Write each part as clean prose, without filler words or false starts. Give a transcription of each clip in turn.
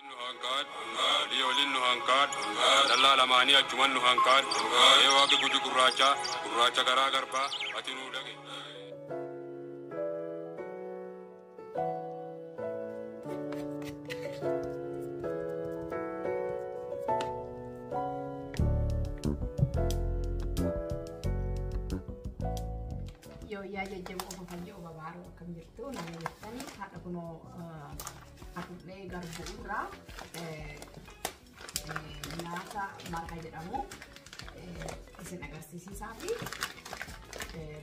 Nuhankat, diolin nuhankat, dalla lamani acuman nuhankat, ewa ke guju kuracha gara garba, ati nudage. Yo ya jajam obafannya oba baru akan gitu namanya tani ada kuno aku le garbu ura nasa marka jedhamu isin agarsiisiisaafi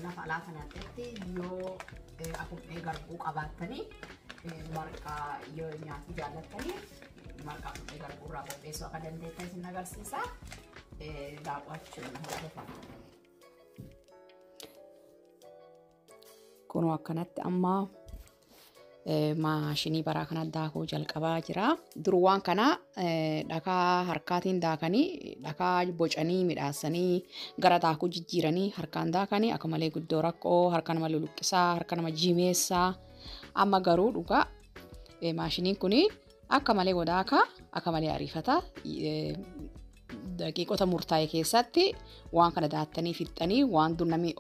lafa laata nyaattetti yoo aku le garbu qabaattanii marka yoo nyaatu jaallattanii marka aku le garbu irraa qopheessuu akka dandeettan isin agarsiisa daawwachuun hordofama. Kuno akkanatti amma maashinii baraa kana daakuu jalqabaa jira. Durwaan kana dhakaa harkaatiin daakanii dhakaa bocanii midhaasanii gara daakuu jijjiiranii harkaan daakanii akka malee guddoo rakkoo harka nama luluqqisaa harka nama jimeessaa amma garuu dhugaa maashiniin kuni akka malee godaaka akka malee ariifata daqiiqota murtaa'e keessatti waan kana daattanii fixxanii waan dunnamii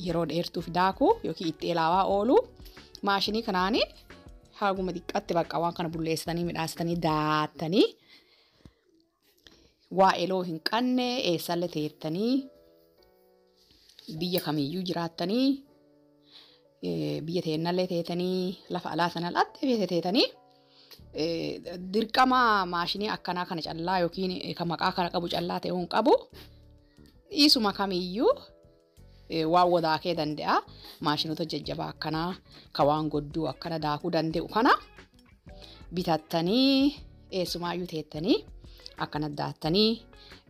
yeroo dheertuuf daakuu yookiin itti ilaawaa oolu maashinii kanaani haguma xiqqaatti bakka waan kana bulleessitanii midhaasitanii daattanii waa eloo hin qanne eessallee teettanii biyya kamiyyuu jiraattanii biyya teennallee teetanii lafa alaa sana alatti teetanii dirqama maashinii akkanaa kana callaa yookiin kan maqaa kana qabu callaa ta'uu hin qabu. Isuma kamiyyuu waan wadaakee danda'a maashinoota jajjabaa akkanaa ka waan godduu akkana daakuu danda'u kana bitattanii eessumayyuu teettanii akkana daattanii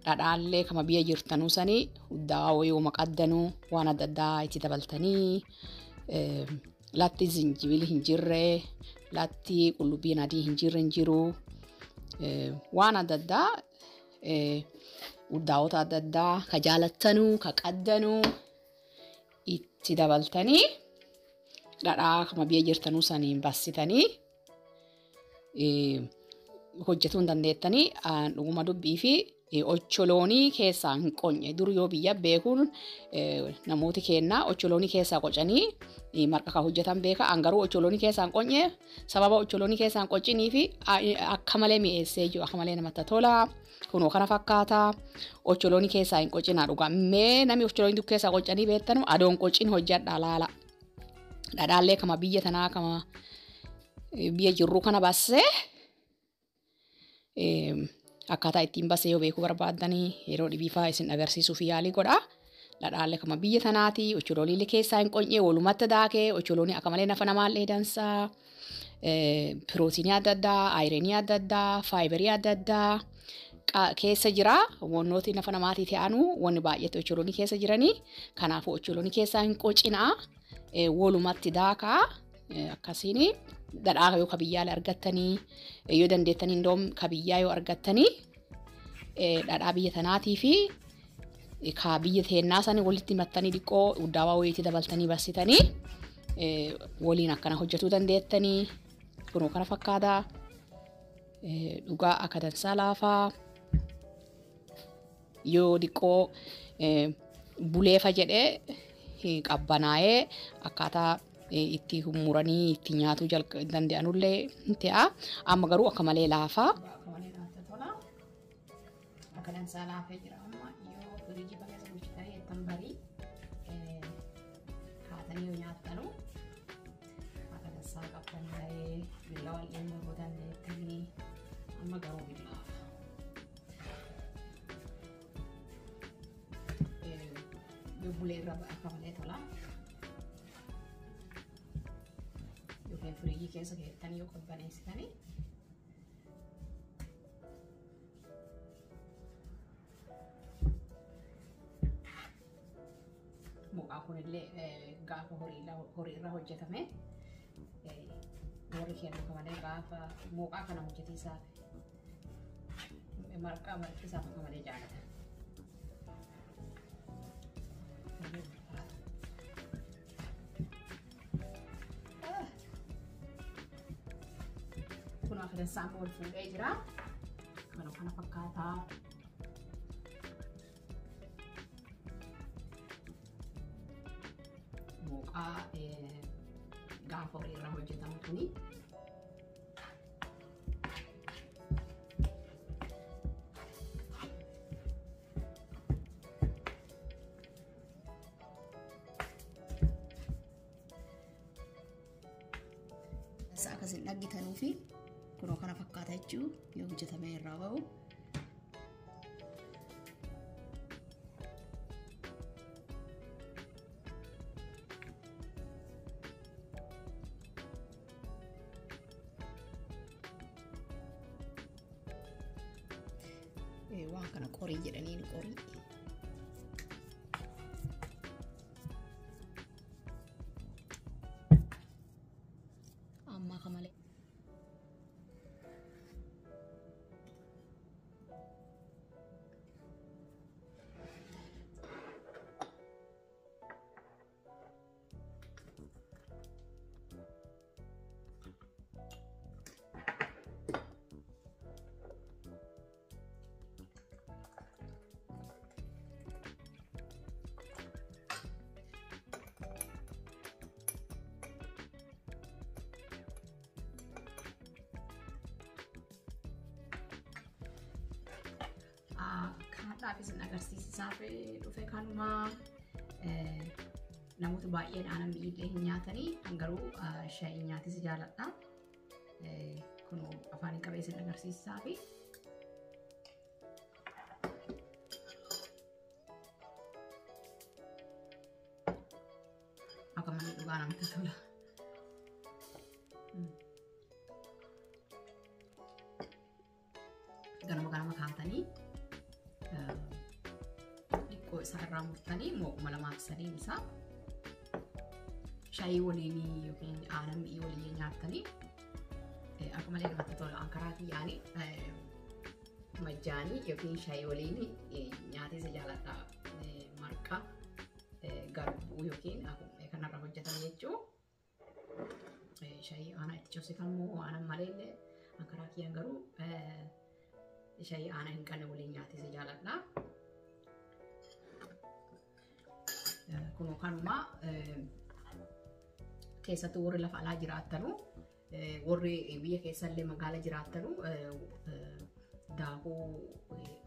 dhadhaallee kama biyya jirtanuu sanii uddaawaa yoo maqaddanuu waan adda addaa itti dabaltanii latti zinjibili hin jirre latti qullubbii adii hin jirre hin jiru waan adda addaa uddaawota adda addaa ka jaalattanuu ka qaddanuu itti dabaltanii dhadhaa kama biyya jirtanuu saniin bassitanii hojjetuu hin dandeettanii dhuguma dubbii fi ocholoonii keessaa hin qonye dur yoo biyya beekuun namooti kennaa ocholoonii keessaa qocanii marqa ka hojjetan beeka angaruu ocholoonii keessaa hin qonye sababa ocholoonii keessaa hin qoccinii fi akka malee mi'eessee jiru akka malee namatti tola. Kunoo kana fakkaata ocholoonii keessaa hin qocinaa dhugaa mee namni ocholoonii keessaa qocanii beektanu adoon qocin hojjedhaa laala dhadhaallee kama biyya tanaa kama biyya jirru kana bassee akkaataa ittiin bassee yoo beekuu barbaaddanii yeroo dhibiifaa isin agarsiisuuf yaalii godha dhadhaallee kama biyya tanaati ocholoonii keessaa hin qonye walumatti daakee ocholoonii akka malee nafa namaallee dansaa pirootiinii adda addaa aayireenii adda addaa faayibarii adda addaa keessa jira wannooti nafa namaatii ta'anu wanni baay'eetu ocholoonii keessa jiranii kanaafuu ocholoonii keessaa hin qocinaa walumatti daakaa akkasiin dhadhaa yoo kabiyyaalee argattanii yoo dandeettanii indoom kabiyyaa yoo argattanii dhadhaa biyya tanaatii fi ka biyya teennaa sanii walitti mattanii dhiqoo uddaawaa wayiitii dabaltanii bassitanii waliin akkana hojjetuu dandeettanii kunoo kana fakkaata dhugaa akka dansaa laafaa yoo dhiqoo buleefa jedhee qabbanaa'ee akkaataa itti muranii itti nyaatuu danda'anullee ta'a amma garuu akka malee laafaa. Akka dansaa laafee jira amma yoo firiijii bakka bulchitanii ittiin barii kaatanii yoo nyaattanu akka dansaa qabbanaa'ee billaa wal dhimma dandeettanii amma garuu billaa. Bulee irra akka malee tola. Yookiin firiijii keessa keessanii yoo qabbaneessitanii mukaa kunillee gaafa horii irra hojjetame warri kennu akka malee gaafa mukaa kana hojjetiisaaf marqisaaf akka malee jaalata. Kun akka dansaan wal fuudhee jira. Kana fakkaataa. Mooqaa gaafa horii irraa hojjetamu kuni. Akkasiin dhaggitanuu fi kunoo kana fakkaata jechuun yoo hojjetame irraa bahu. Waan kana qorii jedhaniin qorii. Amma kamalee. Kanadhaaf isin agarsiisisaaf dhufe kanuma namoota baay'een aannan mi'illee hin nyaatanii garuu shaayii nyaatis jaaladha. Kunoo afaan qabee isin agarsiisisaaf akka malee dhugaa namatti tola. Ganama kaatanii dhiqqoo isaa irraa murtanii mooquma lamaaf sadiin isaa shaayii waliin yookiin aannan mi'ii waliin nyaattanii akka malee namatti tola. Ankaraa kiyyaanii majjaanii yookiin shaayii waliin nyaatisa jaaladha. Marqa garbuu yookiin kanarra hojjetame jechuun shaayii aanaa itti cobsitamu aannan malee ankaraa kiyyaan garuu shaayii aanaa hin qabne waliin nyaatisa jaaladha. Kunoo kanuma keessattuu warri lafa alaa jiraattanu warri biyya keessallee magaala jiraattanu daakuu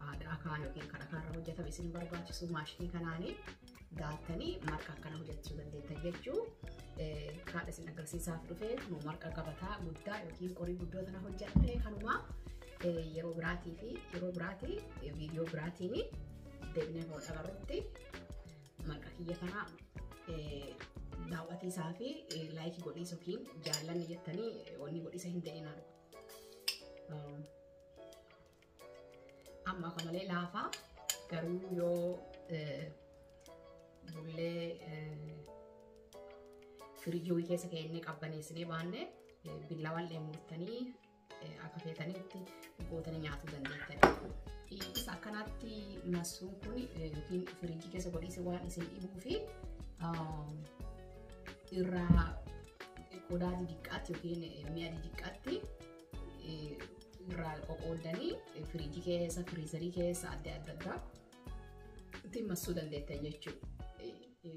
aadaa kaan yookiin kan irraa hojjetame isin barbaachisu maashinii kanaanii daattanii marqa akkana hojjechuu dandeettan jechuu. Kaadha isin agarsiisaaf dhufe kunoo marqa gabataa guddaa yookiin qorii guddoo tana hojjette kanuma yeroo biraatii fi yeroo biraatii viidiyoo biraatiin deebinee kan agarrutti marqa kiyya kana daawwatiisaa fi laayikii godhiisa yookiin jaallanni jettanii wanni godhiisa hin ta'inaa. Amma akka malee laafaa garuu yoo bullee firiijii keessa keenya qabbaneessinee baanne billawaan murtanii akka feetanitti gootanii nyaatuu dandeettani. Isa akkanaatti massuun kun yookiin firiijii keessa godhiisa waan isin dhibuu fi irraa qodaa didiqqaatti yookiin mi'a didiqqaatti irraa qoqqoodanii firiijii keessa firiizarii keessa adda addaa ittiin massuu dandeettan jechuudha.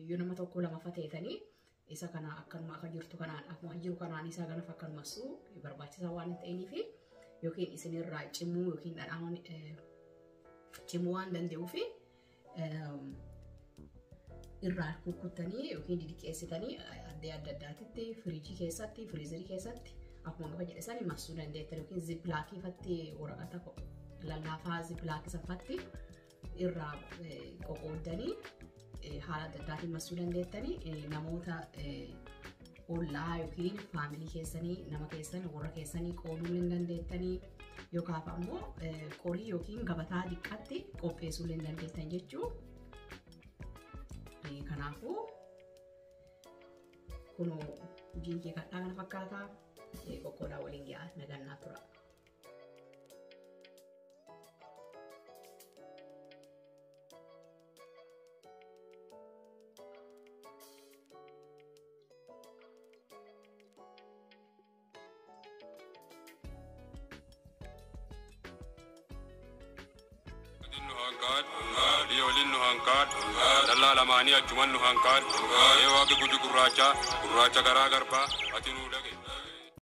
Yoo nama tokko lama fateetanii isa kana akkanuma akka jirtu kanaan akkuma jiru kanaan isaa ganaaf akkan massuu barbaachisaa waan hin ta'iniif yookiin isinirraa cimuu yookiin dhadhaan cimuu waan danda'uuf irraa kukkuttanii yookiin didiqqeessitanii adda addaatitti firiijii keessatti firiizarii keessatti akkuma gaba jedhesanii massuu dandeettan yookiin ziipilaakii fatti waraqata lallaafaa ziipilaakii saffatti irraa qoqqoodanii haala adda addaatiin massuu dandeettanii namoota ollaa yookiin faamilii keessanii nama keessan warra keessanii qooduu hin dandeettanii yookaan ammoo qorii yookiin gabataa diqqatti qopheessuu hin dandeettan jechuu. Kanaafuu kunoo jinkii kadhaa kana fakkaataa qoqqoodaa waliin gahaa nagannaa tura. hanqaad walii waliin nu hanqaad dallaa lamaanii achuman nu hanqaad waaqi guji gurraacha garaa garbaa ati nu dhage.